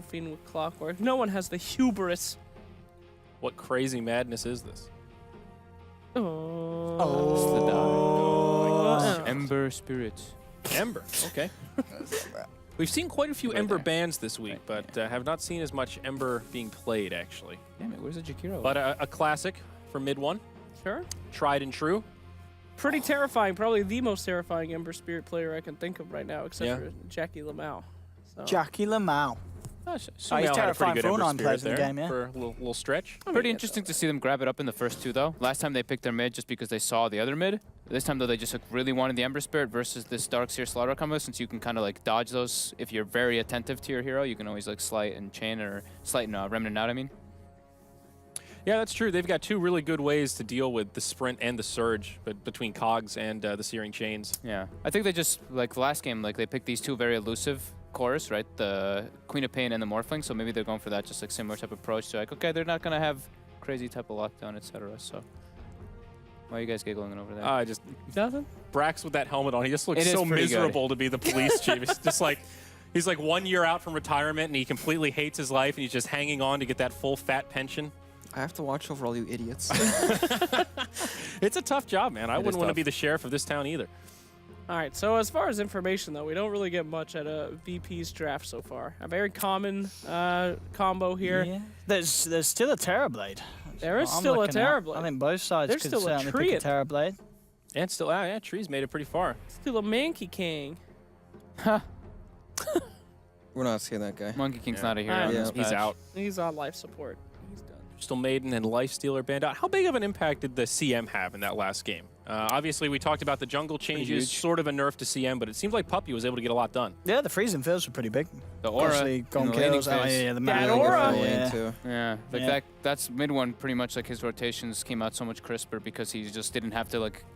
Fiend with Clockwork. No one has the hubris. What crazy madness is this? Ember Spirits. Ember, okay. We've seen quite a few Ember bans this week, but have not seen as much Ember being played, actually. Damn it, where's the Jakiro? But a classic for mid one. Sure. Tried and true. Pretty terrifying. Probably the most terrifying Ember Spirit player I can think of right now, except for Jackie Lamau. So. Jackie Lamau. He's terrifying for one plays in the game, yeah. For a little stretch. Pretty interesting to see them grab it up in the first two, though. Last time they picked their mid just because they saw the other mid. This time, though, they just really wanted the Ember Spirit versus this Darkseer Slaughter combo, since you can kind of like dodge those. If you're very attentive to your hero, you can always like slight and chain, or slight and remnant out, I mean. Yeah, that's true. They've got two really good ways to deal with the sprint and the surge, but between Cogs and the Searing Chains. Yeah, I think they just, like the last game, like they picked these two very elusive cores, right? The Queen of Pain and the Morphling, so maybe they're going for that just like similar type of approach to like, okay, they're not gonna have crazy type of lockdown, etc. So why are you guys giggling over there? I just nothing. Brax with that helmet on, he just looks so miserable to be the police chief. It's just like he's like 1 year out from retirement and he completely hates his life and he's just hanging on to get that full fat pension. I have to watch over all you idiots. It's a tough job, man. I wouldn't want to be the sheriff of this town either. All right, so as far as information, though, we don't really get much at a VP's draft so far. A very common combo here. Yeah. There's still a Terrorblade. There is still a Terrorblade. I think both sides could certainly pick a Terrorblade. And still, yeah, Tree's made it pretty far. Still a Monkey King. Huh. We're not seeing that guy. Monkey King's not a hero. Yeah. He's out. He's on life support. He's done. Crystal Maiden and Lifestealer banned out. How big of an impact did the CM have in that last game? Obviously, we talked about the jungle changes, sort of a nerf to CM, but it seems like Puppy was able to get a lot done. Yeah, the freezing fields were pretty big. The aura, gone kills. the that aura. Yeah, like that's mid one. Pretty much like his rotations came out so much crisper because he just didn't have to like,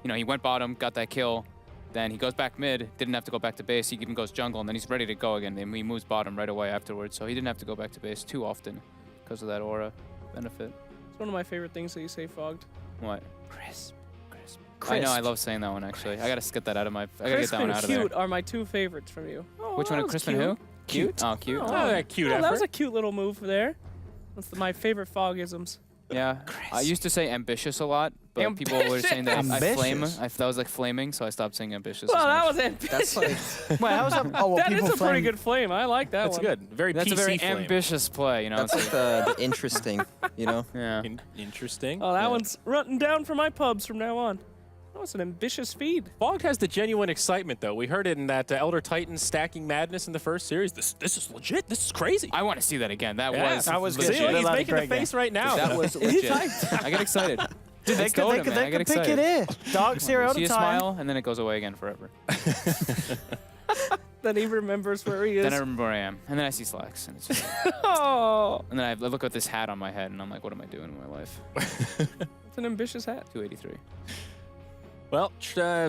you know, he went bottom, got that kill, then he goes back mid, didn't have to go back to base. He even goes jungle, and then he's ready to go again. Then he moves bottom right away afterwards, so he didn't have to go back to base too often because of that aura benefit. It's one of my favorite things that you say, Fogged. What? Crisp. I know, I love saying that one, actually. I gotta get that out of my... I gotta get that one out of there. Cute are my two favorites from you. Oh, which one? Crisp and who? Cute? Oh, cute. Oh, that cute effort. That was a cute little move there. That's my favorite Foggisms. Yeah. I used to say ambitious a lot, but people were saying that I flame. That was like flaming, so I stopped saying ambitious. Well, that was ambitious. That's like... Wait, how was that? Oh, well, that people is a flame. pretty good flame. I like that That's one. good. That's a very flame. ambitious play, you know? That's like the interesting, you know? Yeah. Interesting. Oh, that one's running down for my pubs from now on. That was an ambitious feed. Fogged has the genuine excitement, though. We heard it in that Elder Titan stacking madness in the first series. This is legit. This is crazy. I want to see that again. That was legit. legit. He's making the face right now. That was legit. I get excited. Dude, they could pick it here. Darkseer all the time. See a smile, and then it goes away again forever. Then he remembers where he is. Then I remember where I am. And then I see slacks. And, it's just, Oh. and then I look at this hat on my head, and I'm like, what am I doing in my life? It's an ambitious hat. 283. Well,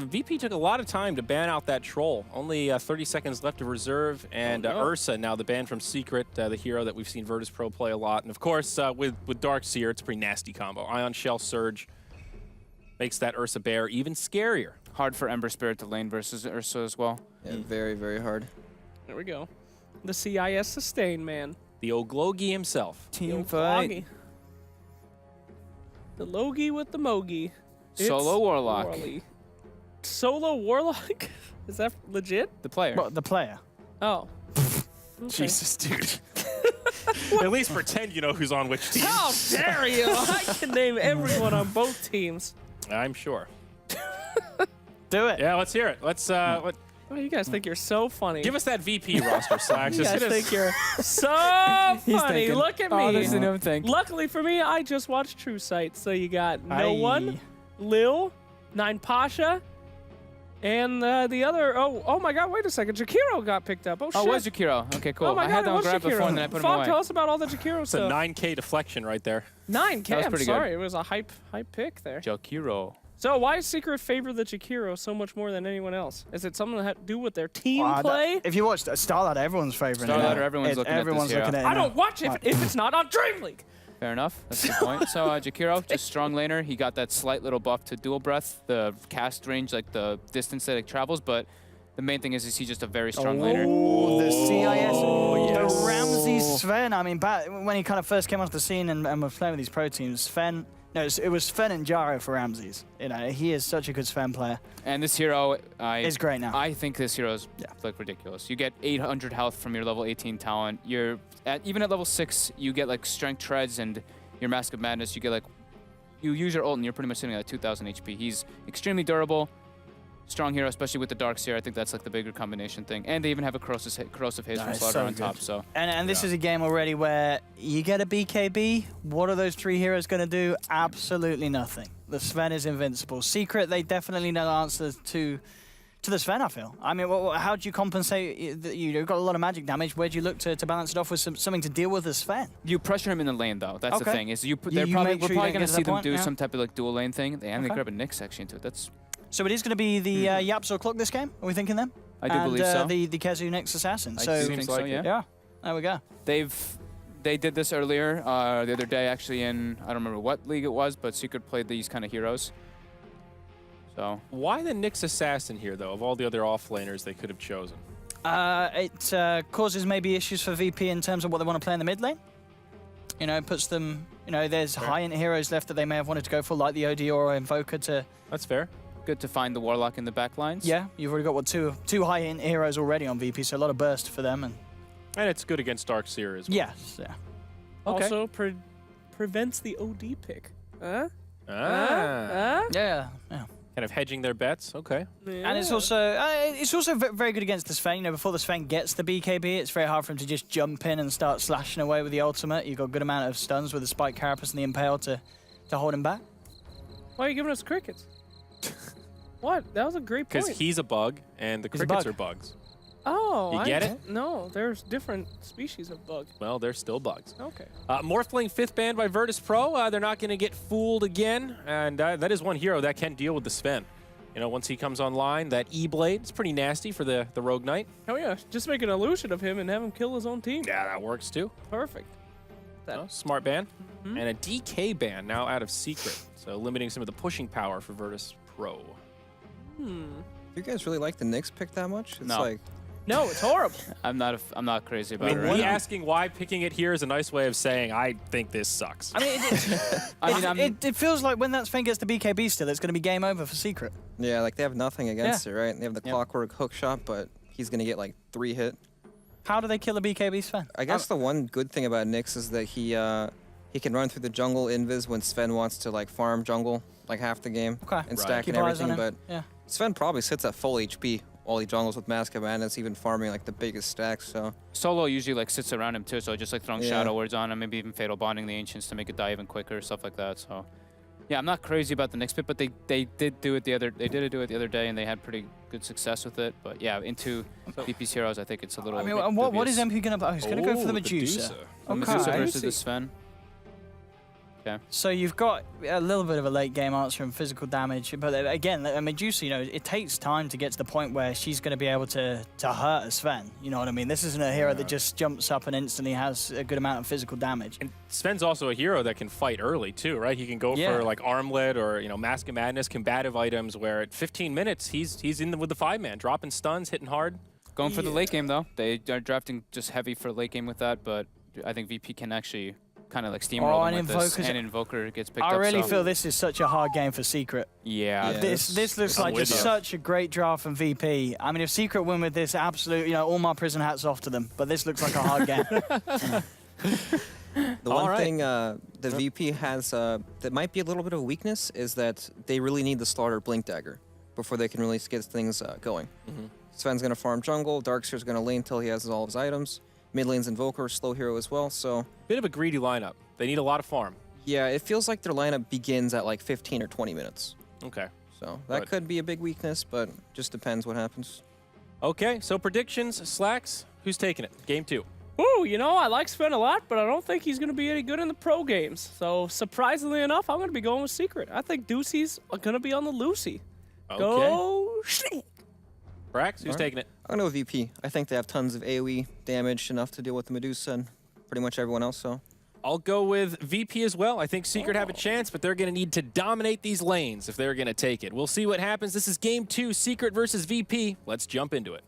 VP took a lot of time to ban out that troll. Only 30 seconds left of reserve, and Ursa now the ban from Secret, the hero that we've seen Virtus Pro play a lot. And of course, with Darkseer, it's a pretty nasty combo. Ion Shell Surge makes that Ursa bear even scarier. Hard for Ember Spirit to lane versus Ursa as well. Yeah, very, very hard. There we go. The CIS sustain, man. The Oglogi himself. Team fight. The Logie with the Mogi. Solo Warlock. Solo Warlock? Is that legit? The player. Well, the player. Oh. Okay. Jesus, dude. At least pretend you know who's on which team. How dare you! I can name everyone on both teams. I'm sure. Do it. Yeah, let's hear it. Let's. Oh, you guys think you're so funny. Give us that VP roster, Slacks. You guys think you're so funny. thinking, Look at me. Oh, there's another thing. Luckily for me, I just watched True Sight. So you got No One, Lil, Nine Pasha, and the other. Oh my God! Wait a second. Jakiro got picked up. Oh shit. Oh, where's Jakiro? Okay, cool. Oh my I God, had that it one was grabbed Jakiro. before, and then I put him Fogg, away. tell us about all the Jakiro It's a stuff. 9K deflection right there. 9K. That was I'm pretty sorry, good. it was a hype pick there. Jakiro. So why does Secret favor the Jakiro so much more than anyone else? Is it something to do with their team play? If you watch Starlight, everyone's favoring it. Starlight, everyone's looking at this, yeah. looking at it. I don't watch it if it's not on DreamLeague. Fair enough. That's the point. So Jakiro, just strong laner. He got that slight little buff to dual breath, the cast range, like the distance that it travels, but The main thing is he just a very strong laner? Oh, the CIS. yes. The Ramsey Sven. I mean, back when he kind of first came onto the scene and was playing with these pro teams, Sven. No, it was Sven and Jaro for Ramses. You know, he is such a good Sven player. And this hero, Is great now. I think this hero is like ridiculous. You get 800 health from your level 18 talent. You're even at level 6, you get like strength treads and your Mask of Madness. You get like, you use your ult and you're pretty much sitting at 2,000 HP. He's extremely durable. Strong hero, especially with the Darkseer. I think that's like the bigger combination thing. And they even have a corrosive haze from Slaughter on top. So And this is a game already where you get a BKB. What are those 3 heroes going to do? Absolutely nothing. The Sven is invincible. Secret, they definitely know the answers to the Sven, I feel. I mean, how do you compensate? You've got a lot of magic damage. Where do you look to balance it off with something to deal with the Sven? you pressure him in the lane though. That's the thing. Is we're make probably sure you going get to to see that them point, do yeah. some type of like dual lane thing. They grab a Nyx actually into it. That's So it is going to be the Yaps or Clock this game? Are we thinking them? I do believe so. The Kezu Nyx Assassin. I So do think so, yeah. yeah, there we go. They did this earlier the other day actually in I don't remember what league it was, but Secret played these kind of heroes. So Why the Nyx Assassin here, though, of all the other offlaners they could have chosen? It causes maybe issues for VP in terms of what they want to play in the mid lane. You know, it puts them, you know, there's high-end heroes left that they may have wanted to go for, like the OD or Invoker to... That's fair. good to find the Warlock in the back lines. Yeah, you've already got, what, two high-end heroes already on VP, so a lot of burst for them. And it's good against Darkseer as well. yes, yeah. Okay. Also prevents the OD pick. Huh? Yeah. Kind of hedging their bets. Okay. Yeah. And it's also very good against the Sven. You know, before the Sven gets the BKB, it's very hard for him to just jump in and start slashing away with the ultimate. You've got a good amount of stuns with the Spike Carapace and the Impale to hold him back. Why are you giving us crickets? What? That was a great point. Because he's a bug and the He's a crickets bug. are bugs. Oh, You get it? No, there's different species of bug. Well, they're still bugs. Okay. Morphling 5th ban by Virtus Pro. They're not going to get fooled again. And that is one hero that can deal with the Sven. You know, once he comes online, that E-Blade is pretty nasty for the Rogue Knight. Oh yeah, just make an illusion of him and have him kill his own team. Yeah, that works too. Perfect. No, smart ban. And a DK ban now out of Secret. So limiting some of the pushing power for Virtus Pro. Do you guys really like the Nyx pick that much? It's No. like, No, it's horrible. I'm not crazy I about mean, it right me now. asking why picking it here is a nice way of saying I think this sucks. I mean, it feels like when that Sven gets the BKB still, it's going to be game over for Secret. yeah, like they have nothing against it, right? They have the clockwork hook shot, but he's gonna get like 3 hit. How do they kill a BKB Sven? I guess the one good thing about Nyx is that he can run through the jungle invis when Sven wants to like farm jungle like half the game Okay. and stack Keep and eyes on everything. him. But Yeah. Sven probably sits at full HP while he jungles with Mask of Madness, even farming like the biggest stacks. So Solo usually like sits around him too, so just like throwing Yeah. Shadow Words on him, maybe even Fatal Bonding the Ancients to make it die even quicker, stuff like that. So yeah, I'm not crazy about the next bit, but they did do it the other day and they had pretty good success with it. But yeah, into VP's heroes, I think it's a little. I mean, bit what is dubious. MP going to... Oh, he's going to go for the Medusa. Medusa Okay. versus the Sven. Okay. So you've got a little bit of a late game answer and physical damage, but again, a Medusa, you know, it takes time to get to the point where she's going to be able to hurt a Sven. You know what I mean? This isn't a hero that just jumps up and instantly has a good amount of physical damage. And Sven's also a hero that can fight early too, right? He can go Yeah. for like Armlet or Mask of Madness, combative items where at 15 minutes he's in with the 5-man, dropping stuns, hitting hard. Going for the late game though. They are drafting just heavy for late game with that, but I think VP can actually kind of like steamroll them with this, and Invoker gets picked up. I really so. feel this is such a hard game for Secret. Yeah. Yeah. This looks like with just you. such a great draft from VP. I mean, if Secret win with this, absolutely, you know, all my prison hats off to them. But this looks like a hard game. the one thing the VP has that might be a little bit of a weakness is that they really need the Slaughter Blink Dagger before they can really get things going. Sven's gonna farm jungle, Darkseer's gonna lane till he has all his items. Mid lane's Invoker, slow hero as well, so... Bit of a greedy lineup. They need a lot of farm. Yeah, it feels like their lineup begins at like 15 or 20 minutes. Okay. So that could be a big weakness, but just depends what happens. Okay, so predictions, Slacks, who's taking it? Game 2. Ooh, you know, I like Sven a lot, but I don't think he's going to be any good in the pro games. So, surprisingly enough, I'm going to be going with Secret. I think Deucey's going to be on the Lucy. Okay. Go Snake. Brax, who's Alright. taking it? I'm gonna go with VP. I think they have tons of AoE damage, enough to deal with the Medusa and pretty much everyone else, so I'll go with VP as well. I think Secret have a chance, but they're going to need to dominate these lanes if they're going to take it. We'll see what happens. This is game 2, Secret versus VP. Let's jump into it.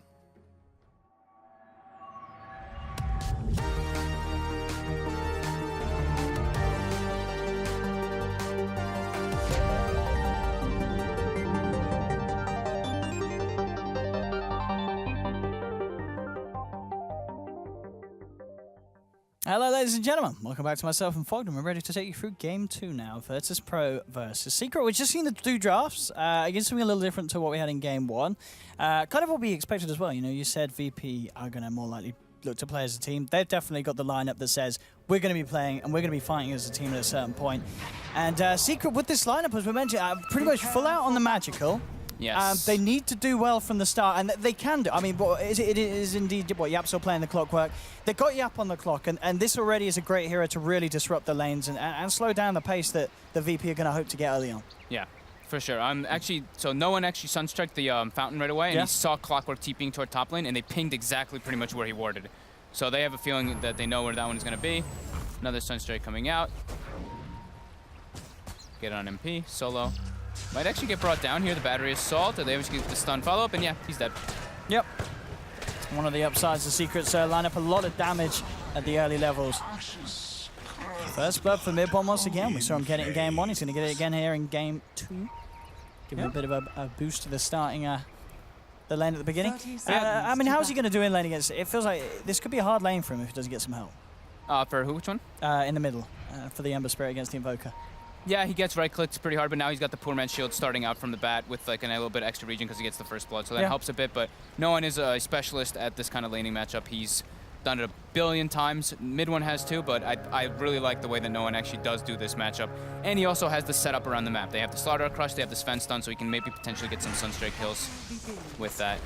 Hello, ladies and gentlemen. Welcome back to myself and Fogden. We're ready to take you through Game 2 now. Virtus Pro versus Secret. We've just seen the 2 drafts. Against something a little different to what we had in Game 1. Kind of what we expected as well. You know, you said VP are going to more likely look to play as a team. They've definitely got the lineup that says we're going to be playing and we're going to be fighting as a team at a certain point. And Secret with this lineup, as we mentioned, pretty much full out on the magical. Yes. They need to do well from the start, and they can do. I mean, it is indeed what Yap's still playing the clockwork. They got Yap on the clock, and this already is a great hero to really disrupt the lanes and slow down the pace that the VP are going to hope to get early on. Yeah, for sure. So no one actually sunstruck the fountain right away, and he saw clockwork TPing toward top lane, and they pinged exactly pretty much where he warded. So they have a feeling that they know where that one is going to be. Another sunstrike coming out. Get on MP, solo. Might actually get brought down here. The battery assault. Are they able to get the stun follow-up? And yeah, he's dead. Yep. One of the upsides of Secret's lineup, a lot of damage at the early levels. First blood for Midbomb once again. We saw him get it in Game 1. He's going to get it again here in Game 2. Give him a bit of a boost to the starting the lane at the beginning. I mean, how's he going to do in lane against it? It feels like this could be a hard lane for him if he doesn't get some help. For who? Which one? In the middle, for the Ember Spirit against the Invoker. Yeah, he gets right-clicked pretty hard, but now he's got the Poor Man's Shield starting out from the bat with like a little bit extra regen because he gets the first blood, so that helps a bit, but no one is a specialist at this kind of laning matchup. He's done it a billion times. Mid one has too, but I really like the way that no one actually does do this matchup. And he also has the setup around the map. They have the Slaughter Crush, they have the Sven stun, so he can maybe potentially get some Sunstrike kills with that.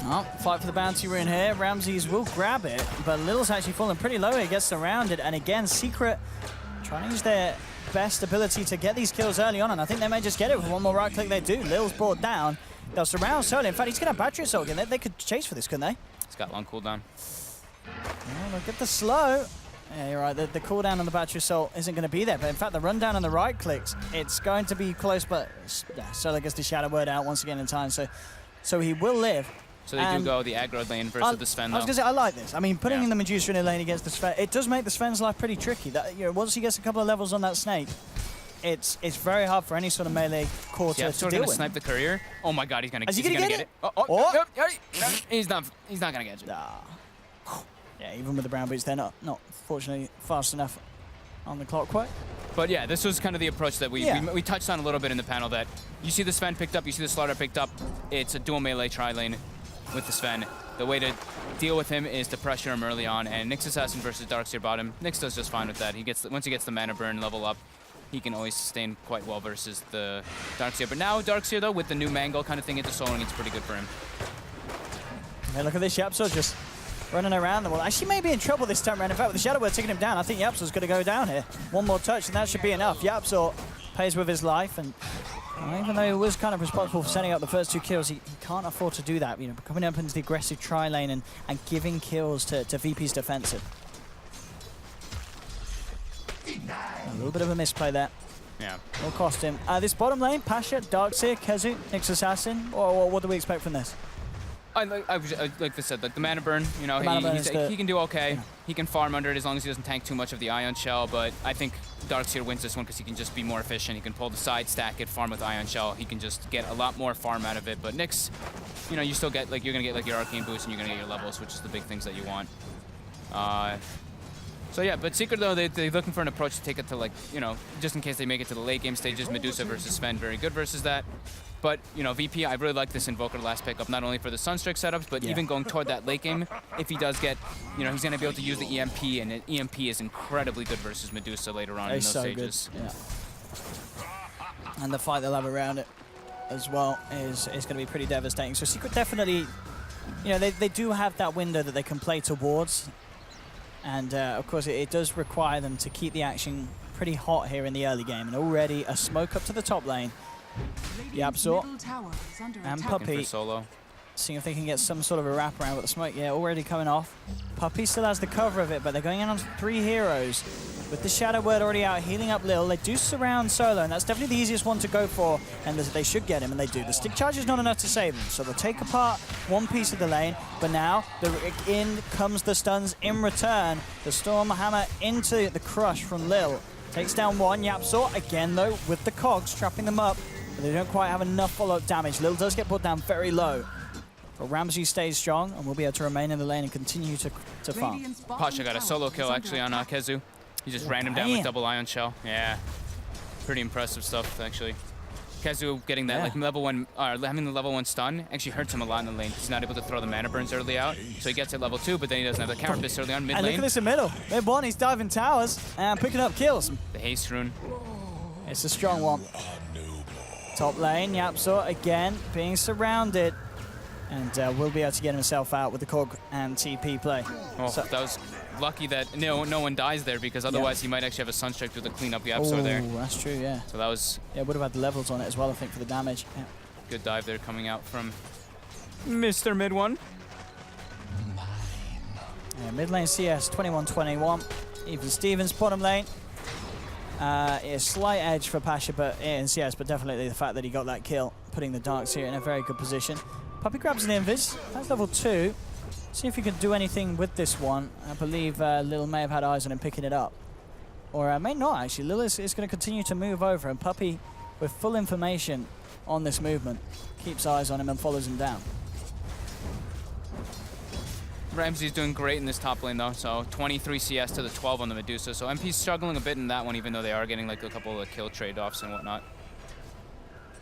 Oh, fight for the bounty rune here. Ramses will grab it, but Lil's actually falling pretty low. He gets surrounded, and again, Secret trying to use their best ability to get these kills early on, and I think they may just get it with one more right click. They do. Lil's brought down. They'll surround Soli. In fact, he's going to have battery assault again. They could chase for this, couldn't they? He's got long cooldown. Oh, look at the slow. Yeah, you're right. The cooldown on the battery assault isn't going to be there, but in fact, the rundown on the right clicks, it's going to be close, but Soli gets the shadow word out once again in time, so he will live. So they do go the aggro lane versus the Sven, though. I was going to say, I like this. I mean, putting in the Medusa in a lane against the Sven, it does make the Sven's life pretty tricky. That, you know, once he gets a couple of levels on that snake, it's very hard for any sort of melee core to deal with. Snipe the courier. Oh my god, he's going to get it. He's not going to get you. Yeah, even with the brown boots, they're not fortunately fast enough on the clockwork. But yeah, this was kind of the approach that we touched on a little bit in the panel, that you see the Sven picked up, you see the Slaughter picked up. It's a dual melee tri-lane with the Sven. The way to deal with him is to pressure him early on, and Nyx Assassin versus Darkseer bottom. Nyx does just fine with that. Once he gets the mana burn level up, he can always sustain quite well versus the Darkseer. But now Darkseer, though, with the new Mangle kind of thing into soloing, it's pretty good for him. Hey, look at this Yapso just running around the wall. Actually, may be in trouble this time around. In fact, with the Shadow Word taking him down, I think Yapso's going to go down here. One more touch, and that should be enough. Yapso pays with his life, and even though he was kind of responsible for setting up the first 2 kills, he can't afford to do that. You know, coming up into the aggressive tri-lane and giving kills to VP's defensive. A little bit of a misplay there. Yeah. Will cost him. This bottom lane, Pasha, Darkseer, Kezu, Nyx Assassin, or what do we expect from this? Like I said, like the mana burn, you know, he can do okay. Yeah. He can farm under it as long as he doesn't tank too much of the Ion Shell, but I think Darkseer wins this one because he can just be more efficient. He can pull the side, stack it, farm with Ion Shell. He can just get a lot more farm out of it. But Nyx, you know, you still get, like, you're going to get like your Arcane boost and you're going to get your levels, which is the big things that you want. So yeah, but Secret, though, they're looking for an approach to take it to, like, you know, just in case they make it to the late game stages. Medusa versus Sven, very good versus that. But, you know, VP, I really like this Invoker last pickup, not only for the Sunstrike setups, but even going toward that late game, if he does get, you know, he's going to be able to use the EMP, and the EMP is incredibly good versus Medusa later on in those stages. Good. Yeah. And the fight they'll have around it as well is going to be pretty devastating. So Secret definitely, you know, they do have that window that they can play towards. And, of course, it does require them to keep the action pretty hot here in the early game. And already a smoke up to the top lane. Yapso and Puppey solo. seeing if they can get some sort of a wraparound with the smoke. Yeah, already coming off. Puppey still has the cover of it, but they're going in on 3 heroes. With the Shadow Word already out, healing up Lil. They do surround Solo, and that's definitely the easiest one to go for, and they should get him, and they do. The stick charge is not enough to save him, so they'll take apart one piece of the lane, but now in comes the stuns in return. The Storm Hammer into the crush from Lil. Takes down one. YapzOr, again though, with the cogs, trapping them up, but they don't quite have enough follow-up damage. Lil does get put down very low. But Ramsey stays strong, and will be able to remain in the lane and continue to farm. Pasha got a solo kill, actually, on Kezu. He just ran him down with double ion shell. Yeah, pretty impressive stuff, actually. Kezu getting that like level 1, having the level 1 stun actually hurts him a lot in the lane. He's not able to throw the mana burns early out, so he gets at level 2, but then he doesn't have the carapace early on mid lane. And look at this in middle. Mid one, he's diving towers and picking up kills. The haste rune. It's a strong one. Top lane, YapzOr again being surrounded, and will be able to get himself out with the Cog and TP play. Oh, so that was lucky that no one dies there, because otherwise he might actually have a Sunstrike to clean up YapzOr there. That's true, yeah. So that was... Yeah, would have had the levels on it as well, I think, for the damage. Yeah. Good dive there coming out from Mr. Mid One. Yeah, mid lane CS 21-21. Even Stevens, bottom lane. A slight edge for Pasha in CS, but definitely the fact that he got that kill, putting the Darks here in a very good position. Puppey grabs an invis. That's level 2. See if he can do anything with this one. I believe Lil may have had eyes on him picking it up. Or may not, actually. Lil is going to continue to move over, and Puppey, with full information on this movement, keeps eyes on him and follows him down. Ramsey's doing great in this top lane, though. So 23 CS to the 12 on the Medusa. So MP's struggling a bit in that one, even though they are getting like a couple of kill trade-offs and whatnot.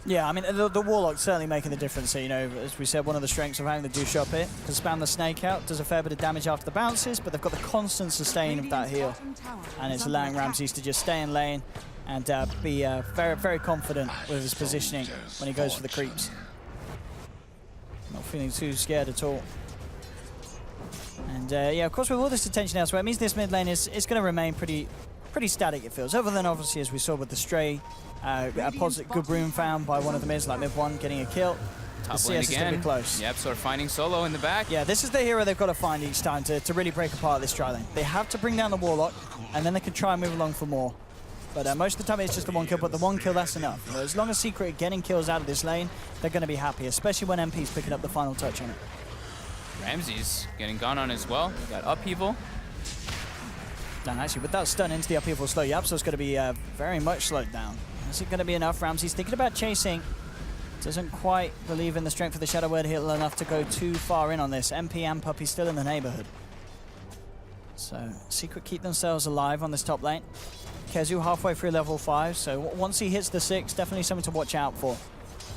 Yeah, I mean, the Warlock's certainly making the difference here. You know, as we said, one of the strengths of having the Douche up here, can spam the Snake out, does a fair bit of damage after the bounces, but they've got the constant sustain of that heal. And it's allowing Ramses to just stay in lane and be very, very confident with his positioning when he goes for the creeps. Not feeling too scared at all. And yeah, of course, with all this attention elsewhere, it means this mid lane is going to remain pretty static, it feels. Other than, obviously, as we saw with the Stray, a positive good rune found by one of the mids, like mid one, getting a kill. Top the lane CS again. is going to be close. Yep, so finding Solo in the back. Yeah, this is the hero they've got to find each time to really break apart this tri lane. They have to bring down the Warlock, and then they can try and move along for more. But most of the time it's just the 1 kill, but the 1 kill, that's enough. You know, as long as Secret are getting kills out of this lane, they're going to be happy, especially when MP's picking up the final touch on it. Ramsey's getting gone on as well. Got upheaval. And actually, with that stun into the upheaval slow, YapzOr's going to be very much slowed down. Is it going to be enough? Ramsey's thinking about chasing. Doesn't quite believe in the strength of the Shadow Word heal enough to go too far in on this. MP and Puppey still in the neighborhood. So, Secret keep themselves alive on this top lane. Kezu halfway through level 5, so once he hits the 6, definitely something to watch out for.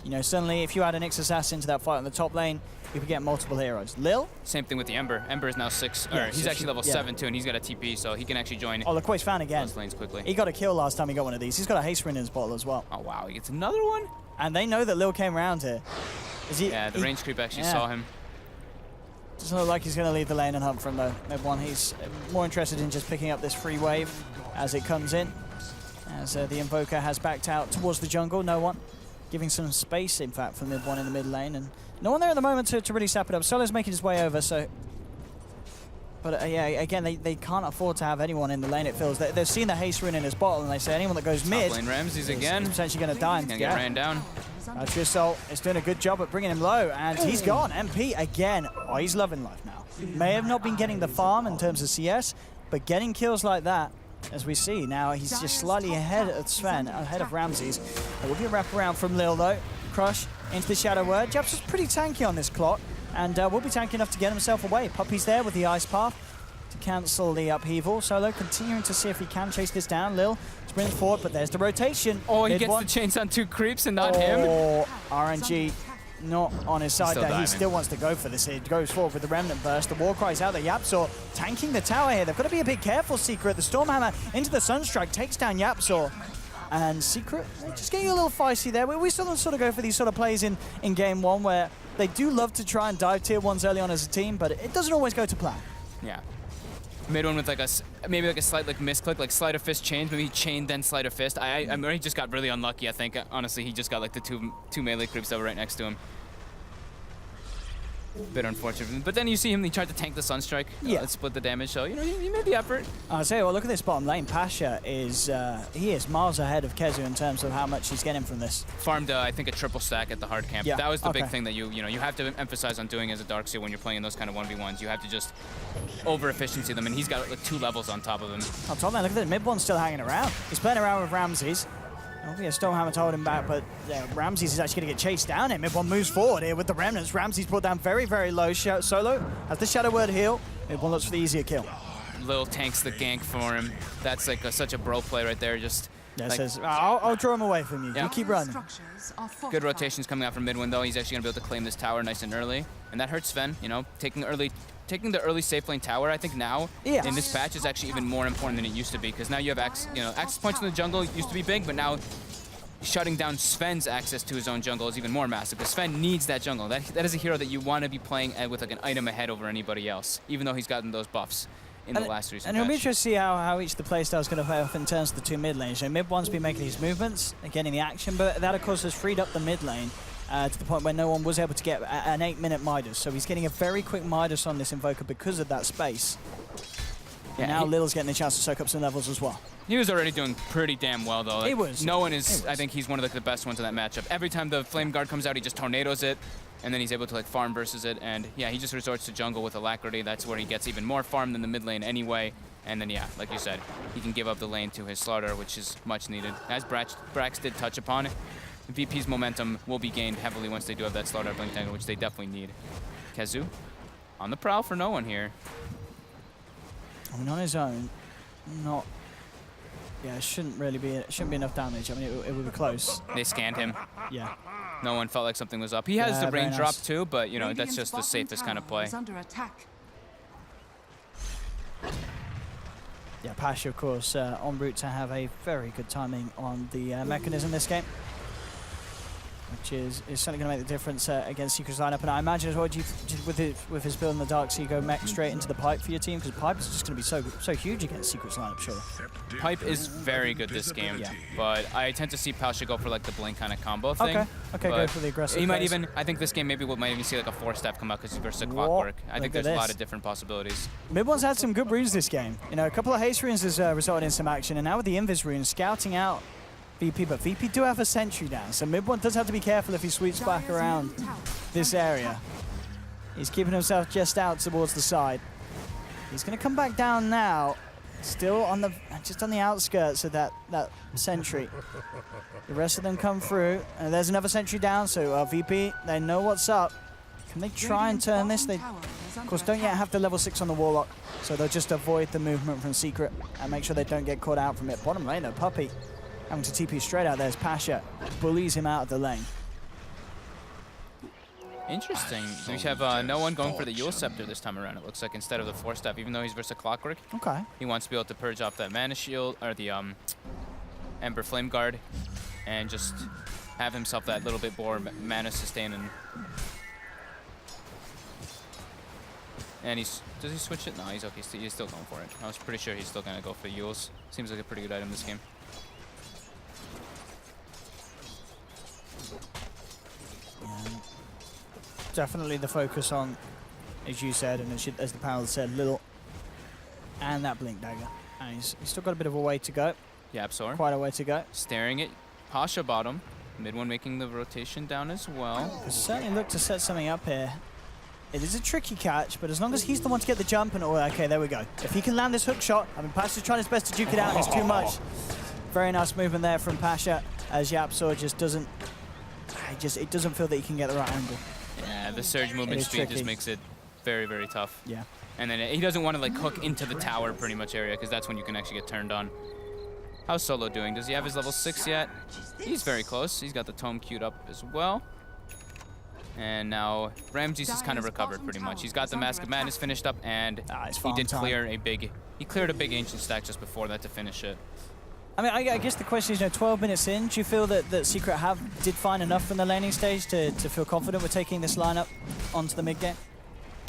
You know, suddenly if you add an X-Assassin into that fight on the top lane, you could get multiple heroes. Lil? Same thing with the Ember. Ember is now 6, Yeah, or he's actually level 7 too, and he's got a TP, so he can actually join Oh, Lakoi's fan again. those lanes quickly. He got a kill last time he got one of these. He's got a haste rune in his bottle as well. Oh wow, he gets another one? And they know that Lil came around here. Yeah, the range creep actually saw him. Doesn't look like he's going to leave the lane and hunt from the mid one. He's more interested in just picking up this free wave as it comes in. As the Invoker has backed out towards the jungle, no one. Giving some space, in fact, for mid one in the mid lane. And no one there at the moment to really sap it up. Solo's making his way over, so... But yeah, again, they can't afford to have anyone in the lane, it feels. They've seen the haste rune in his bottle, and they say anyone that goes mid... Top lane Ramses again. is potentially going to die. Gonna get ran down. Assault is doing a good job at bringing him low, and he's gone. MP again. Oh, he's loving life now. May have not been getting the farm in terms of CS, but getting kills like that, as we see now, he's just slightly ahead of Sven, ahead of Ramses. There will be a wraparound from Lil though. Crush into the Shadow Word. YapzOr's pretty tanky on this clock, and will be tanky enough to get himself away. Puppey's there with the Ice Path to cancel the upheaval. Solo continuing to see if he can chase this down. Lil sprint forward, but there's the rotation. Oh, he Mid gets one. the chains on 2 creeps and not him. Oh, RNG not on his side still there. He diving. still wants to go for this. He goes forward with the Remnant Burst. The Warcry's out there. YapzOr tanking the tower here. They've got to be a bit careful, Secret. The Stormhammer into the Sunstrike takes down YapzOr. And Secret just getting a little feisty there. We saw them sort of go for these sort of plays in game 1 where they do love to try and dive tier 1s early on as a team, but it doesn't always go to plan. Yeah. Mid one with like maybe like a slight like misclick, like sleight of fist chains, maybe chain then sleight of fist. He just got really unlucky, I think. Honestly, he just got like the two melee creeps that were right next to him. Bit unfortunate. But then you see him, he tried to tank the Sunstrike, split the damage, so, you know, he made the effort. I'll tell you what, look at this bottom lane. Pasha is, he is miles ahead of Kezu in terms of how much he's getting from this. Farmed, I think, a triple stack at the hard camp. Yeah. That was the big thing that you have to emphasize on doing as a Darkseer when you're playing those kind of 1v1s. You have to just over-efficiency them, and he's got like 2 levels on top of him. On top lane, look at the mid one still hanging around. He's playing around with Ramses. Oh, yeah, Stormhammer to hold him back, but Ramses is actually going to get chased down here. Mid one moves forward here with the Remnants. Ramses brought down very, very low. Solo has the Shadow Word heal. Mid one looks for the easier kill. Lil tanks the gank for him. That's like such a bro play right there. Just says, I'll draw him away from you. Yeah. You keep running. Good rotations coming out from mid one, though. He's actually going to be able to claim this tower nice and early. And that hurts Sven, you know, taking the early safe lane tower, I think now in this patch is actually even more important than it used to be, because now you have access points in the jungle used to be big, but now shutting down Sven's access to his own jungle is even more massive, because Sven needs that jungle. That is a hero that you want to be playing with like an item ahead over anybody else, even though he's gotten those buffs in the last recent patch. And it'll be interesting to see how each of the playstyle is going to play off in terms of the 2 mid lanes. So mid one's been making his movements and getting the action, but that of course has freed up the mid lane. To the point where no one was able to get an 8-minute Midas. So he's getting a very quick Midas on this Invoker because of that space. Yeah, and now Lil's getting a chance to soak up some levels as well. He was already doing pretty damn well, though. Like, he was. No one is. I think he's one of the best ones in that matchup. Every time the Flame Guard comes out, he just tornadoes it, and then he's able to like farm versus it. And yeah, he just resorts to jungle with alacrity. That's where he gets even more farm than the mid lane anyway. And then yeah, like you said, he can give up the lane to his Slaughter, which is much needed. As Brax did touch upon, VP's momentum will be gained heavily once they do have that Slaughter Blink Dagger, which they definitely need. Kezu on the prowl for no one here. I mean, on his own, not. Yeah, it shouldn't be enough damage. I mean, it would be close. They scanned him. Yeah. No one felt like something was up. He has the rain drop too, but you know that's just the safest kind of play. Yeah, Pasha, of course, en route to have a very good timing on the mechanism this game, which is certainly going to make the difference against Secret's lineup. And I imagine as well, with his build in the Dark, so you go mech straight into the Pipe for your team, because Pipe is just going to be so huge against Secret's lineup, sure. Pipe is very good this game, but I tend to see Pasha go for like the blink kind of combo thing. Okay, go for the aggressive. He might even, I think this game maybe we might even see like a 4-step come out because he's versus a Clockwork. I think there's a lot of different possibilities. Mid one's had some good runes this game. You know, a couple of haste runes has resulted in some action, and now with the Invis rune scouting out VP, but VP do have a sentry down, so mid one does have to be careful if he sweeps back around this area. He's keeping himself just out towards the side. He's going to come back down now, still on just on the outskirts of that sentry. The rest of them come through, and there's another sentry down, so VP, they know what's up. Can they try and turn this? They, of course, don't yet have the level 6 on the Warlock, so they'll just avoid the movement from Secret and make sure they don't get caught out from it. Bottom lane, though, Puppey having to TP straight out there as Pasha bullies him out of the lane. Interesting. We have no one going for the Yule Scepter this time around, it looks like, instead of the 4-step, even though he's versus Clockwork. Okay. He wants to be able to purge off that Mana Shield, or the Ember Flame Guard, and just have himself that little bit more mana sustain. And does he switch it? No, he's okay. He's still going for it. I was pretty sure he's still going to go for Yules. Seems like a pretty good item this game. Definitely the focus on, as you said, and as the panel said, Lil and that Blink Dagger. And he's still got a bit of a way to go. Yapsor. Quite a way to go. Staring at Pasha bottom. Mid one making the rotation down as well. Certainly look to set something up here. It is a tricky catch, but as long as he's the one to get the jump and all, okay, there we go. If he can land this hook shot, I mean, Pasha's trying his best to duke it out, and it's too much. Very nice movement there from Pasha, as Yapsor just doesn't, it doesn't feel that he can get the right angle. Yeah, the surge movement speed just makes it very, very tough. Yeah. And then he doesn't want to like hook into the tower pretty much area, because that's when you can actually get turned on. How's Solo doing? Does he have his level 6 yet? He's very close. He's got the tome queued up as well. And now Ramses has kind of recovered pretty much. He's got the Mask of Madness finished up, and he did clear he cleared a big ancient stack just before that to finish it. I mean, I guess the question is, 12 minutes in, do you feel that Secret did find enough from the laning stage to feel confident with taking this lineup onto the mid game?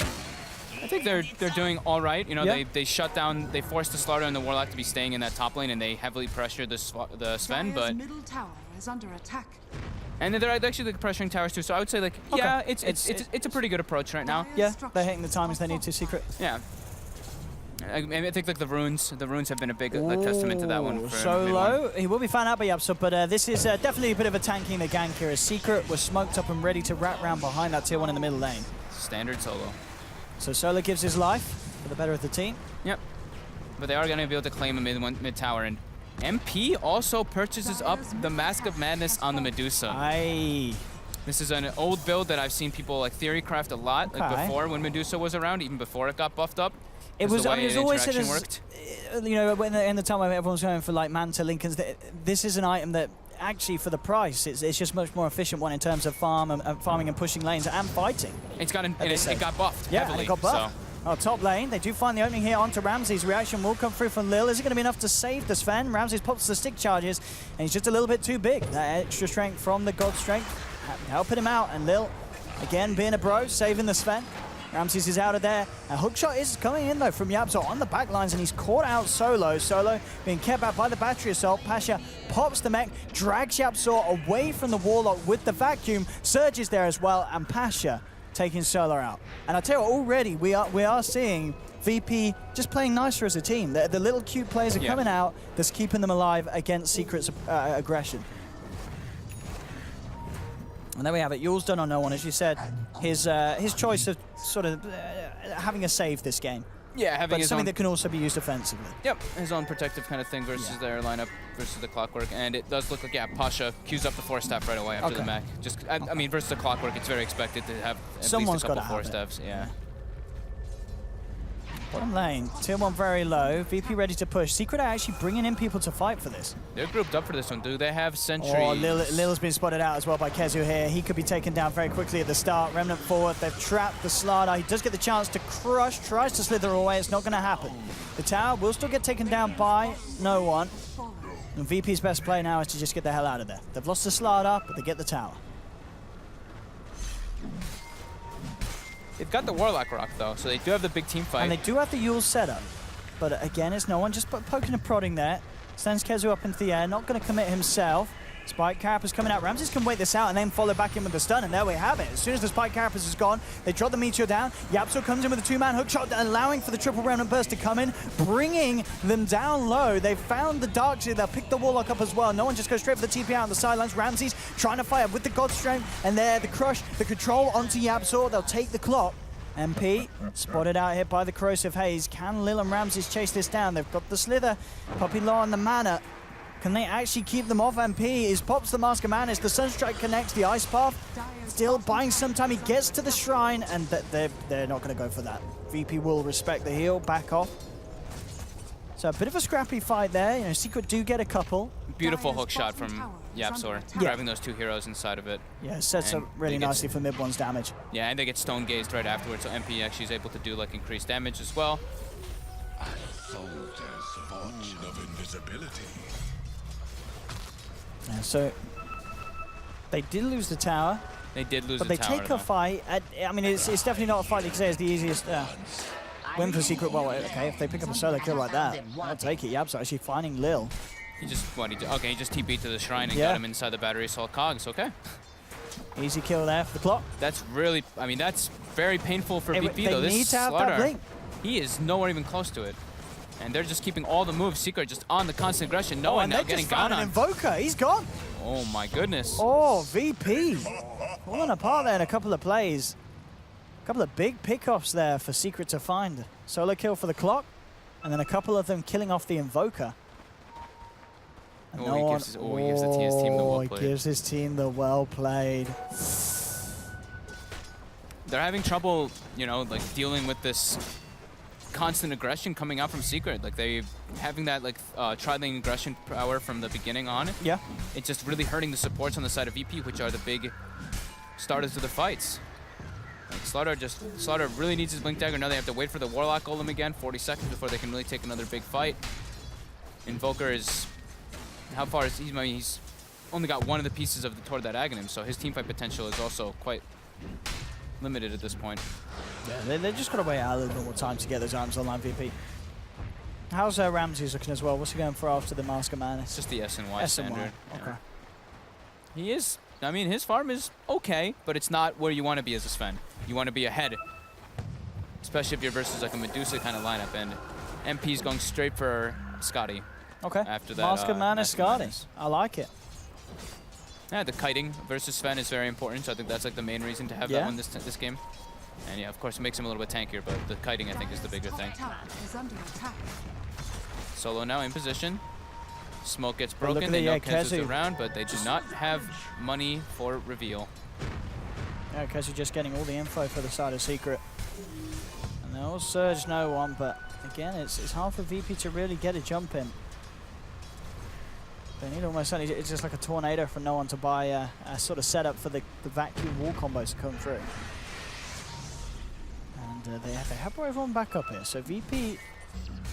I think they're doing all right. You know, they shut down, they forced the Slaughter and the Warlock to be staying in that top lane, and they heavily pressured the Sven, but middle tower is under attack. And they're actually like, pressuring towers too, so I would say like, yeah, it's a pretty good approach right now. Yeah, they're hitting the timings they need to, Secret. Yeah. I think like the runes have been a big like, testament to that one. For Solo, he will be found out by Yapso, but this is definitely a bit of a tanking the gank here. As Secret was smoked up and ready to wrap round behind that tier 1 in the middle lane. Standard Solo. So Solo gives his life for the better of the team. Yep. But they are going to be able to claim a mid tower, and MP also purchases up the Mask of Madness on the Medusa. Aye. This is an old build that I've seen people like theorycraft a lot, like before when Medusa was around, even before it got buffed up. It was, I mean, it's always said worked. You know, in the time when everyone was going for like Manta Lincolns, this is an item that actually for the price, it's just much more efficient one in terms of farming and pushing lanes and fighting. It got buffed yeah, heavily. And it got buffed. So. Oh, top lane, they do find the opening here onto Ramses. Reaction will come through from Lil. Is it going to be enough to save the Sven? Ramses pops the stick charges, and he's just a little bit too big. That extra strength from the God Strength helping him out, and Lil, again, being a bro, saving the Sven. Ramses is out of there. A hookshot is coming in, though, from Yapso on the back lines, and he's caught out Solo. Solo being kept back by the battery assault. Pasha pops the mech, drags Yapso away from the Warlock with the vacuum. Surge is there as well, and Pasha taking Solo out. And I tell you what, already we are seeing VP just playing nicer as a team. The little cute players are coming out that's keeping them alive against Secret's aggression. And there we have it. Yule's done on no one, as you said. His choice of sort of having a save this game. Yeah, having but something that can also be used offensively. Yep, his own protective kind of thing versus their lineup versus the Clockwork. And it does look like, Pasha queues up the 4-staff right away after the mech. Just, I mean, versus the Clockwork, it's very expected to have at least a couple 4-staffs. Yeah. Bottom lane, tier 1 very low. VP ready to push. Secret are actually bringing in people to fight for this. They're grouped up for this one. Do they have Sentry? Oh, Lil's been spotted out as well by Kezu here. He could be taken down very quickly at the start. Remnant forward. They've trapped the Slardar. He does get the chance to crush. Tries to slither away. It's not going to happen. The tower will still get taken down by no one. And VP's best play now is to just get the hell out of there. They've lost the Slardar, but they get the tower. They've got the Warlock Rock, though, so they do have the big team fight. And they do have the Yule setup. But again, it's no one just poking and prodding there. Sends Kezu up into the air, not going to commit himself. Spike Carapace coming out. Ramses can wait this out and then follow back in with the stun, and there we have it. As soon as the Spike Carapace is gone, they drop the Meteor down. Yapso comes in with a 2-man hookshot, allowing for the triple Remnant Burst to come in, bringing them down low. They've found the Darkseer. They'll pick the Warlock up as well. No one just goes straight for the TP out on the sidelines. Ramses trying to fight up with the God Strength, and there, the crush, the control onto Yapso. They'll take the clock. MP spotted out here by the Corrosive Haze. Can Lil and Ramses chase this down? They've got the Slither, Puppy Law on the mana. Can they actually keep them off? MP is pops the Mask of Madness. The Sunstrike connects the Ice Path. Still buying some time. He gets to the Shrine, and they're not going to go for that. VP will respect the heal, back off. So a bit of a scrappy fight there. You know, Secret do get a couple. Beautiful hook shot from Yapsor, grabbing those 2 heroes inside of it. Yeah, it sets up really nicely for mid one's damage. Yeah, and they get stone gazed right afterwards, so MP actually is able to do like increased damage as well. Of invisibility. Yeah, so they did lose the tower. They did lose but the they tower, take a fight. I mean, it's definitely not a fight you can say is the easiest win for Secret. Well, okay, if they pick up a solo kill like that, I'll take it. Yapso actually finding Lil. He just, he just TP'd to the Shrine and got him inside the battery assault cogs, okay. Easy kill there for the clock. That's really, I mean, that's very painful for VP though. They need to have that blink. He is nowhere even close to it. And they're just keeping all the moves. Secret just on the constant aggression. No one now getting gone on. Invoker, he's gone. Oh my goodness. Oh, VP. Falling apart there in a couple of plays. A couple of big pickoffs there for Secret to find. Solo kill for the clock, and then a couple of them killing off the Invoker. He gives his team the well played. He gives his team the well played. They're having trouble, you know, like dealing with this constant aggression coming out from Secret. Like they having that like tri-lane aggression power from the beginning on. Yeah. It's just really hurting the supports on the side of VP, which are the big starters of the fights. Like Slaughter really needs his Blink Dagger. Now they have to wait for the Warlock Golem again, 40 seconds before they can really take another big fight. Invoker is, how far is he? I mean, he's only got one of the pieces of the toward that Aghanim, so his teamfight potential is also quite limited at this point. Yeah, they just got to wait out a little bit more time to get those arms online, VP. How's Ramses looking as well? What's he going for after the Mask of Madness? It's just the SNY standard. Okay. Yeah. He is I mean, his farm is okay, but it's not where you want to be as a Sven. You want to be ahead, especially if you're versus like a Medusa kind of lineup, and MP's going straight for Scotty. Okay. After that, Mask of Madness, Scotty. Madness. I like it. Yeah, the kiting versus Sven is very important, so I think that's like the main reason to have that one this game. And yeah, of course, it makes him a little bit tankier, but the kiting, I think, is the bigger thing. Solo now in position. Smoke gets broken, they know Kezu's around, but they do not have money for reveal. Yeah, Kezu just getting all the info for the side of Secret. And they'll surge no one, but again, it's hard for VP to really get a jump in. They need almost something, it's just like a tornado for no one to buy a sort of setup for the vacuum wall combos to come through. And they have brought everyone back up here, so VP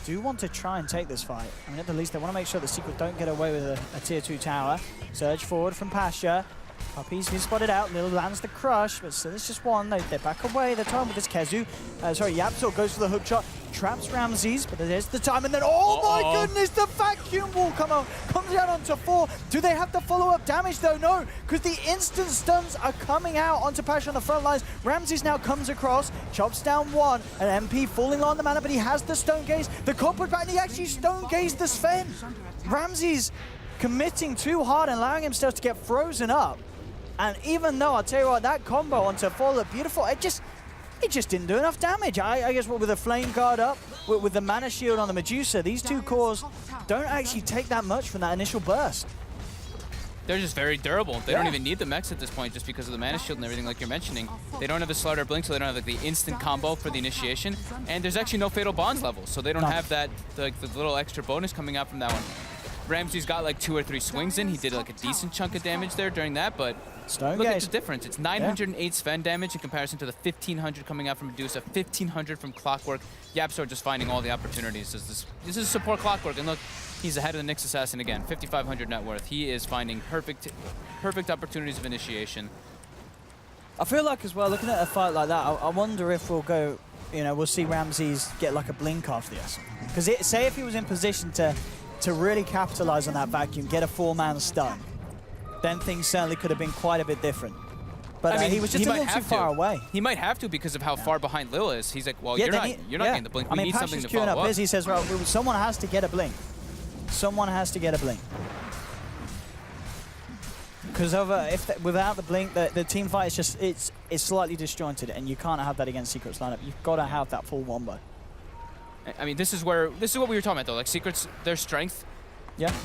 do want to try and take this fight. I mean, at the least they want to make sure that Secret don't get away with a tier 2 tower. Surge forward from Pasha. Puppy's been spotted out. Lil lands the crush, but still it's just one. They back away. They're trying with this Kezu. Sorry, Yapzor goes for the hook shot. Traps Ramses, but there's the time, and then oh my goodness, the vacuum wall comes out onto 4. Do they have the follow-up damage though? No, because the instant stuns are coming out onto Pasha on the front lines. Ramses now comes across, chops down 1, and MP falling on the mana, but he has the stone gaze. The copwood back, and he actually stone gazed the Sven. Ramses committing too hard and allowing himself to get frozen up. And even though, I'll tell you what, that combo onto 4 looked beautiful, it just didn't do enough damage. I guess with the flame guard up, with the mana shield on the Medusa, these two cores don't actually take that much from that initial burst. They're just very durable. They don't even need the mechs at this point just because of the mana shield and everything like you're mentioning. They don't have the Slaughter Blink, so they don't have like the instant combo for the initiation. And there's actually no Fatal Bonds level, so they don't have that the little extra bonus coming out from that one. Ramsey's got like 2 or 3 swings in. He did like a decent chunk of damage there during that, but look at the difference. It's 908 Sven damage in comparison to the 1500 coming out from Medusa, 1500 from Clockwork. Yapzor just finding all the opportunities. This is support Clockwork, and look, he's ahead of the Nyx Assassin again, 5,500 net worth. He is finding perfect opportunities of initiation. I feel like as well, looking at a fight like that, I wonder if we'll go, we'll see Ramses get like a blink after the Essence. Because say if he was in position to really capitalize on that vacuum, get a 4-man stun, then things certainly could have been quite a bit different. But I mean, he was just a little too far away. He might have to because of how far behind Lil is. He's like, well, you're not getting the blink. We need something to follow up. He says, well, someone has to get a blink. Someone has to get a blink. Because without the blink, the team fight is just it's slightly disjointed, and you can't have that against Secret's lineup. You've got to have that full wombo. I mean, this is what we were talking about though. Like Secret's, their strength,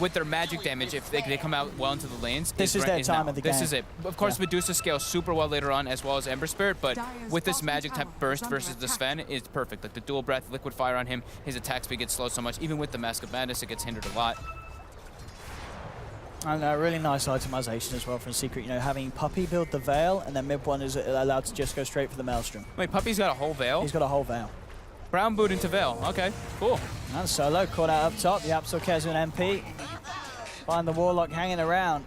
with their magic damage, if they come out well into the lanes, this is their time of the game. This is it. Of course, Medusa scales super well later on, as well as Ember Spirit, but with this magic type burst versus the Sven, it's perfect. Like the dual breath, liquid fire on him, his attack speed gets slowed so much. Even with the Mask of Madness, it gets hindered a lot. And a really nice itemization as well from Secret, having Puppy build the Veil, and then mid one is allowed to just go straight for the Maelstrom. Wait, Puppy's got a whole Veil? He's got a whole Veil. Brown boot into Veil. Okay, cool. And Solo caught out up top. The Yapzor, Kezu, and MP. Find the Warlock hanging around.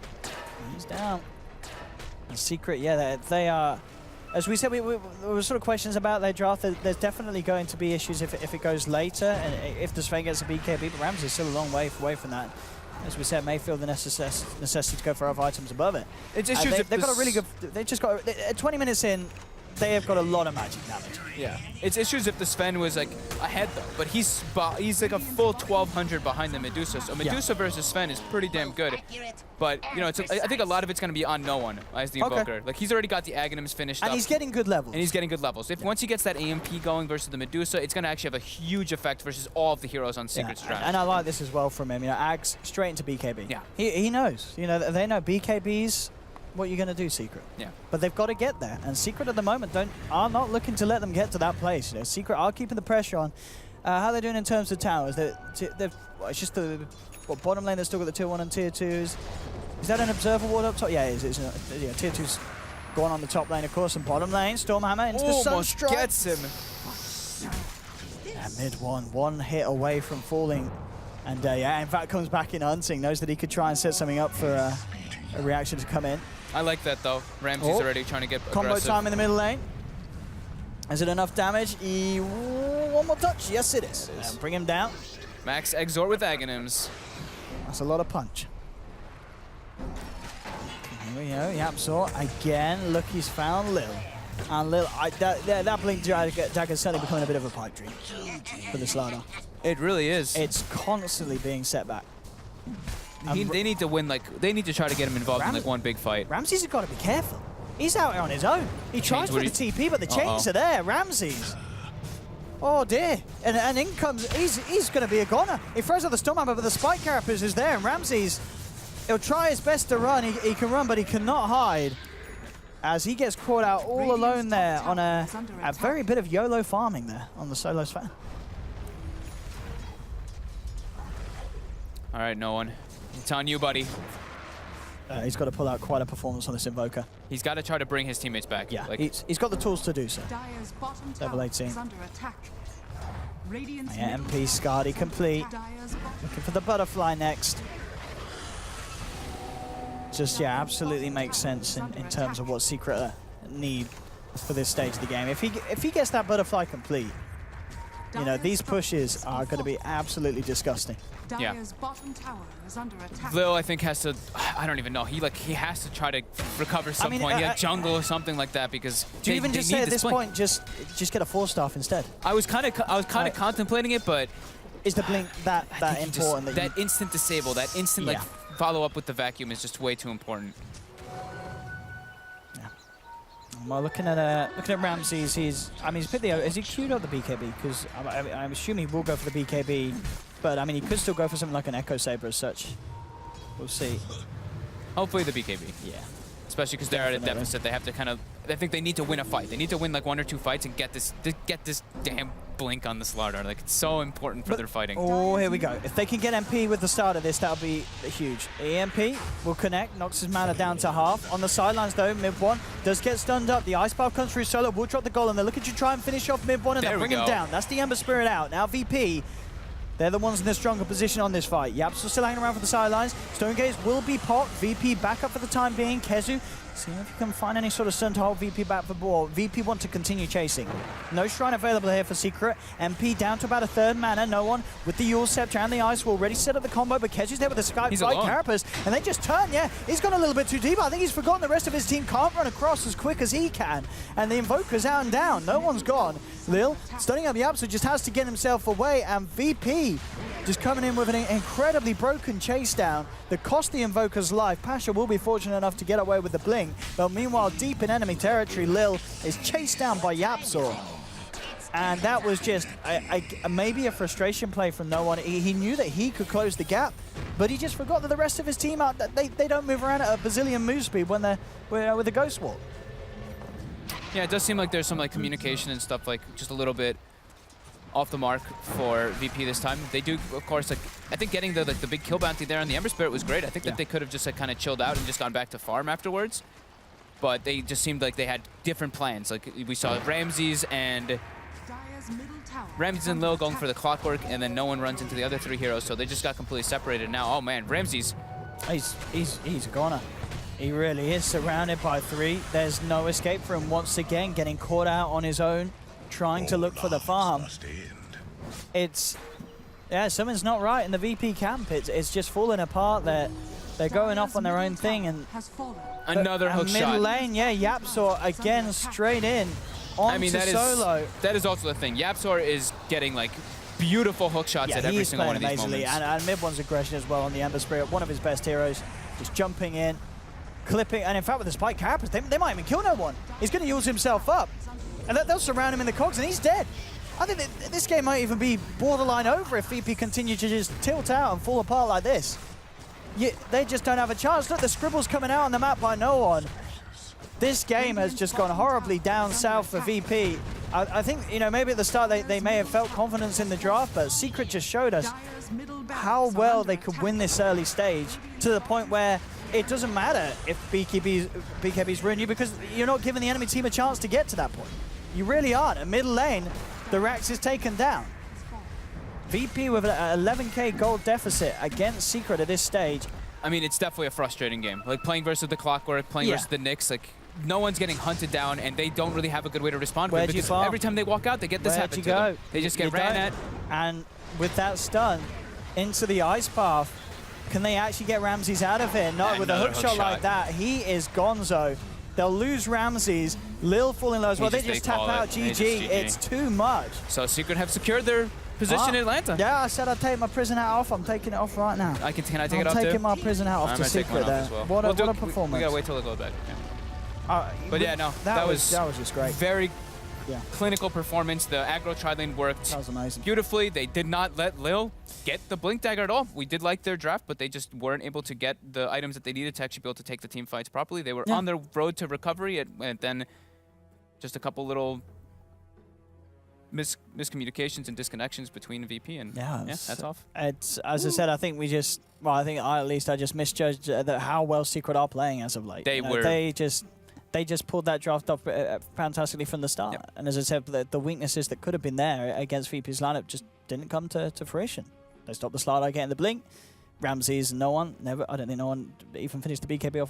He's down. And Secret, they are... As we said, there were sort of questions about their draft. There's definitely going to be issues if it goes later, and if the Sven gets a BKB, but Ramsey is still a long way away from that. As we said, may feel the necessity to go for other items above it. It's issues they've got a really good... They've just got... 20 minutes in, they have got a lot of magic damage. Yeah, it's issues if the Sven was like ahead though, but he's like a full 1200 behind the Medusa. So Medusa versus Sven is pretty damn good. But I think a lot of it's going to be on no one as the Invoker. Like he's already got the Aghanims finished up. And he's getting good levels. If once he gets that AMP going versus the Medusa, it's going to actually have a huge effect versus all of the heroes on Secret's draft. And I like this as well from him. Ags straight into BKB. Yeah. He knows. They know BKBs. What you're going to do, Secret. Yeah. But they've got to get there, and Secret at the moment are not looking to let them get to that place. Secret are keeping the pressure on. How are they doing in terms of towers? It's just the bottom lane that's still got the tier 1 and tier 2s. Is that an observer ward up top? Yeah, it is. Tier 2's going on the top lane, of course, and bottom lane. Stormhammer into the Sunstrike. Gets him. And mid one hit away from falling. And in fact, comes back in hunting. Knows that he could try and set something up for a reaction to come in. I like that though. Ramsey's already trying to get combo aggressive. time in the middle lane. Is it enough damage? One more touch. Yes, it is. Bring him down. Max exort with Aghanims. That's a lot of punch. you know, Yapzor again. Look, he's found Lil. And Lil, that Blink Dagger is certainly becoming a bit of a pipe dream for the Slardar. It really is. It's constantly being set back. They need to win, like, they need to try to get him involved in, like, one big fight. Ramses has got to be careful. He's out on his own. He tries for the TP, but the chains are there. Ramses. Oh dear. And in comes, he's going to be a goner. He throws out the Stormhammer, but the Spike Carapace is there, and Ramses, he'll try his best to run. He can run, but he cannot hide. As he gets caught out all alone there on a very bit of YOLO farming there on the solo Sven. All right, no one. It's on you, buddy. He's got to pull out quite a performance on this Invoker. He's got to try to bring his teammates back. Yeah, like, he's got the tools to do so. Level 18. Yeah, MP Skadi complete. Looking for the butterfly next. Just, yeah, absolutely makes sense in terms of what Secret need for this stage of the game. If he gets that butterfly complete, you know, these pushes are going to be absolutely disgusting. Yeah. Lil, I think, has to, I don't even know, he has to try to recover some point. Yeah, jungle or something like that, because do you even just say at this point, just get a 4-staff instead? I was kind of contemplating it, but is the blink that important? That instant disable, that instant like follow up with the vacuum is just way too important. Yeah. Well, looking at Ramses, he's picked the, is he queued up the BKB? Because I'm assuming he will go for the BKB, but I mean he could still go for something like an Echo Saber as such. We'll see. Hopefully the BKB. Yeah. Especially because they're at a deficit. They have to kind of, I think they need to win a fight. They need to win like 1 or 2 fights and get this damn blink on the Slardar. Like, it's so important for their fighting. Oh, here we go. If they can get MP with the start of this, that'll be huge. EMP will connect, knocks his mana down to half. On the sidelines though, mid one does get stunned up. The Ice Path comes through solo, will drop the golem. They're looking to try and finish off mid one and they'll bring him down. That's the Ember Spirit out. Now VP, they're the ones in the stronger position on this fight. Yap's still hanging around for the sidelines. Stone Gaze will be popped. VP back up for the time being. Kezu, see if you can find any sort of stun to hold VP back for ball. VP want to continue chasing. No Shrine available here for Secret. MP down to about a third mana. No one with the Yule Scepter and the Ice will already set up the combo, but Kezu's there with the Sky Carapace, and they just turn, yeah. He's gone a little bit too deep. I think he's forgotten the rest of his team can't run across as quick as he can. And the Invoker's out and down. No one's gone. Lil, stunning up the Yapzor, just has to get himself away, and VP just coming in with an incredibly broken chase down that cost the Invoker's life. Pasha will be fortunate enough to get away with the blink, but meanwhile, deep in enemy territory, Lil is chased down by Yapzor. And that was just maybe a frustration play from no one. He knew that he could close the gap, but he just forgot that the rest of his team, they don't move around at a bazillion move speed when they're with the Ghost Wall. Yeah, it does seem like there's some like communication and stuff like just a little bit off the mark for VP this time. They do, of course, like I think getting the big kill bounty there on the Ember Spirit was great. I think that they could have just like kind of chilled out and just gone back to farm afterwards. But they just seemed like they had different plans. Like we saw Ramses and Lil going for the Clockwork, and then no one runs into the other 3 heroes, so they just got completely separated. Now, oh man, Ramses. He's a goner. He really is surrounded by 3. There's no escape for him once again, getting caught out on his own, trying to look for the farm. Yeah, something's not right in the VP camp. It's just falling apart. They're going off on their own thing, and another hook shot. Mid lane, yeah, Yapzor again straight in onto solo. That is also the thing. Yapzor is getting like beautiful hook shots at every single one of these moments. And mid one's aggression as well on the Ember Spirit, one of his best heroes, just jumping in, clipping, and in fact with the Spike Carapace, they might even kill no one. He's going to use himself up, and they'll surround him in the cogs, and he's dead. I think that this game might even be borderline over if VP continue to just tilt out and fall apart like this. They just don't have a chance. Look, the scribbles coming out on the map by no one. This game has just gone horribly down south for VP. I think, you know, maybe at the start they may have felt confidence in the draft, but Secret just showed us how well they could win this early stage to the point where it doesn't matter if BKB's ruin you, because you're not giving the enemy team a chance to get to that point. You really aren't. At middle lane, the Rax is taken down. VP with an 11k gold deficit against Secret at this stage. I mean, it's definitely a frustrating game. Like playing versus the Clockwork, playing versus the Nyx, like no one's getting hunted down, and they don't really have a good way to respond. Where'd you fall? Every time they walk out, they get this happen to them. They just get ran at. And with that stun into the Ice Path, Can they actually get Ramses out of here? No, with a Another hook hook shot shot. like that, he is gonzo. They'll lose Ramses. Lil falling low as well. They just tap call out. it. They GG. just GG. It's too much. So Secret have secured their position in Atlanta. Yeah, I said I'd take my prison hat off. I'm taking it off right now. Can I take it I'm off too? taking my prison hat off I'm to gonna take Secret mine off there. as well. What a We performance. We gotta wait till they go back. Yeah. But yeah, no, that was just great. very Yeah. clinical performance. The aggro tri-lane worked That was amazing. beautifully. They did not let Lil get the Blink Dagger at all. We did like their draft, but they just weren't able to get the items that they needed to actually be able to take the team fights properly. They were on their road to recovery, and then just a couple little miscommunications and disconnections between VP and that's off. It's as I said. I think we just. Well, I think I just misjudged how well Secret are playing as of late. They were. They just pulled that draft off fantastically from the start. Yep. And as I said, the weaknesses that could have been there against VP's lineup just didn't come to fruition. They stopped the Slido getting the blink. Ramses, no one, never. I don't think no one even finished the BKB off of